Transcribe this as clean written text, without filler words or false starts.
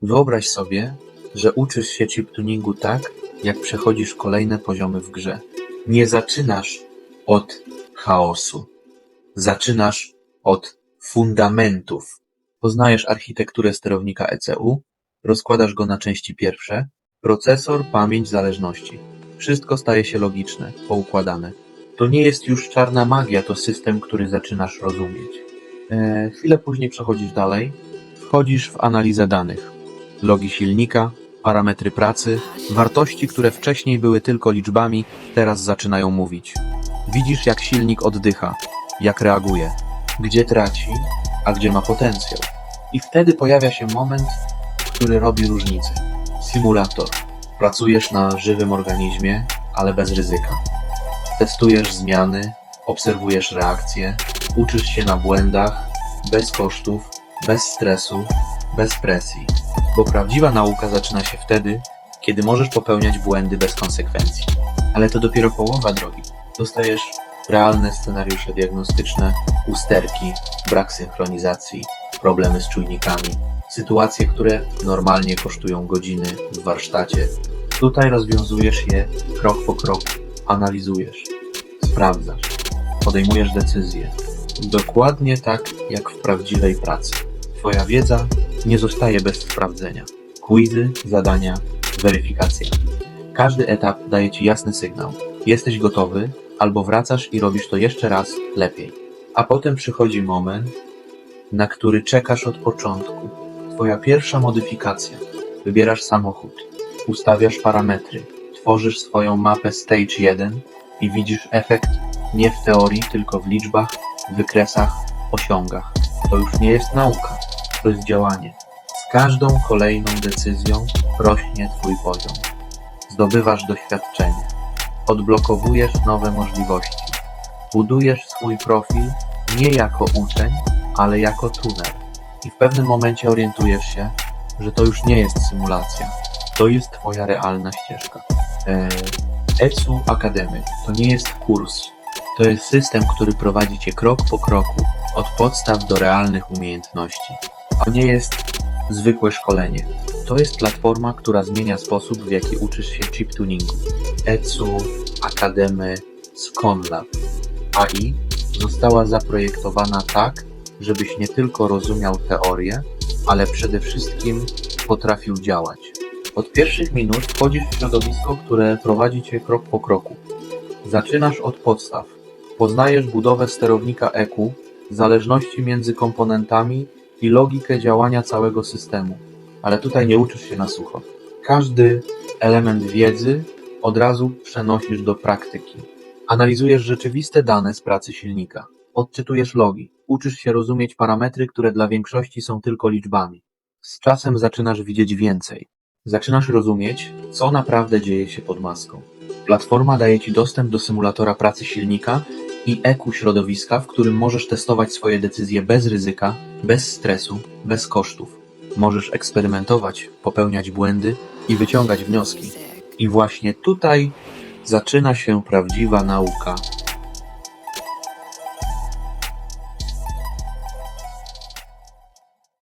Wyobraź sobie, że uczysz się chiptuningu tak, jak przechodzisz kolejne poziomy w grze. Nie zaczynasz od chaosu. Zaczynasz od fundamentów. Poznajesz architekturę sterownika ECU, rozkładasz go na części pierwsze, procesor, pamięć, zależności. Wszystko staje się logiczne, poukładane. To nie jest już czarna magia, to system, który zaczynasz rozumieć. Chwilę później przechodzisz dalej, wchodzisz w analizę danych. Logi silnika, parametry pracy, wartości, które wcześniej były tylko liczbami, teraz zaczynają mówić. Widzisz, jak silnik oddycha, jak reaguje, gdzie traci, a gdzie ma potencjał. I wtedy pojawia się moment, który robi różnicę. Symulator. Pracujesz na żywym organizmie, ale bez ryzyka. Testujesz zmiany, obserwujesz reakcje, uczysz się na błędach, bez kosztów, bez stresu, bez presji. Bo prawdziwa nauka zaczyna się wtedy, kiedy możesz popełniać błędy bez konsekwencji. Ale to dopiero połowa drogi. Dostajesz realne scenariusze diagnostyczne, usterki, brak synchronizacji, problemy z czujnikami, sytuacje, które normalnie kosztują godziny w warsztacie. Tutaj rozwiązujesz je krok po kroku, analizujesz, sprawdzasz, podejmujesz decyzje. Dokładnie tak jak w prawdziwej pracy. Twoja wiedza nie zostaje bez sprawdzenia. Quizy, zadania, weryfikacja. Każdy etap daje Ci jasny sygnał. Jesteś gotowy, albo wracasz i robisz to jeszcze raz lepiej. A potem przychodzi moment, na który czekasz od początku. Twoja pierwsza modyfikacja. Wybierasz samochód, ustawiasz parametry, tworzysz swoją mapę Stage 1 i widzisz efekt nie w teorii, tylko w liczbach, wykresach, osiągach. To już nie jest nauka, to jest działanie. Z każdą kolejną decyzją rośnie Twój poziom. Zdobywasz doświadczenie. Odblokowujesz nowe możliwości. Budujesz swój profil nie jako uczeń, ale jako tuner. I w pewnym momencie orientujesz się, że to już nie jest symulacja. To jest Twoja realna ścieżka. ECU Academy to nie jest kurs. To jest system, który prowadzi Cię krok po kroku, od podstaw do realnych umiejętności. To nie jest zwykłe szkolenie. To jest platforma, która zmienia sposób, w jaki uczysz się chiptuningu. ECU Academy SconLab. AI została zaprojektowana tak, żebyś nie tylko rozumiał teorię, ale przede wszystkim potrafił działać. Od pierwszych minut wchodzisz w środowisko, które prowadzi Cię krok po kroku. Zaczynasz od podstaw. Poznajesz budowę sterownika ECU, zależności między komponentami i logikę działania całego systemu. Ale tutaj nie uczysz się na sucho. Każdy element wiedzy od razu przenosisz do praktyki. Analizujesz rzeczywiste dane z pracy silnika. Odczytujesz logi. Uczysz się rozumieć parametry, które dla większości są tylko liczbami. Z czasem zaczynasz widzieć więcej. Zaczynasz rozumieć, co naprawdę dzieje się pod maską. Platforma daje Ci dostęp do symulatora pracy silnika i ECU środowiska, w którym możesz testować swoje decyzje bez ryzyka, bez stresu, bez kosztów. Możesz eksperymentować, popełniać błędy i wyciągać wnioski. I właśnie tutaj zaczyna się prawdziwa nauka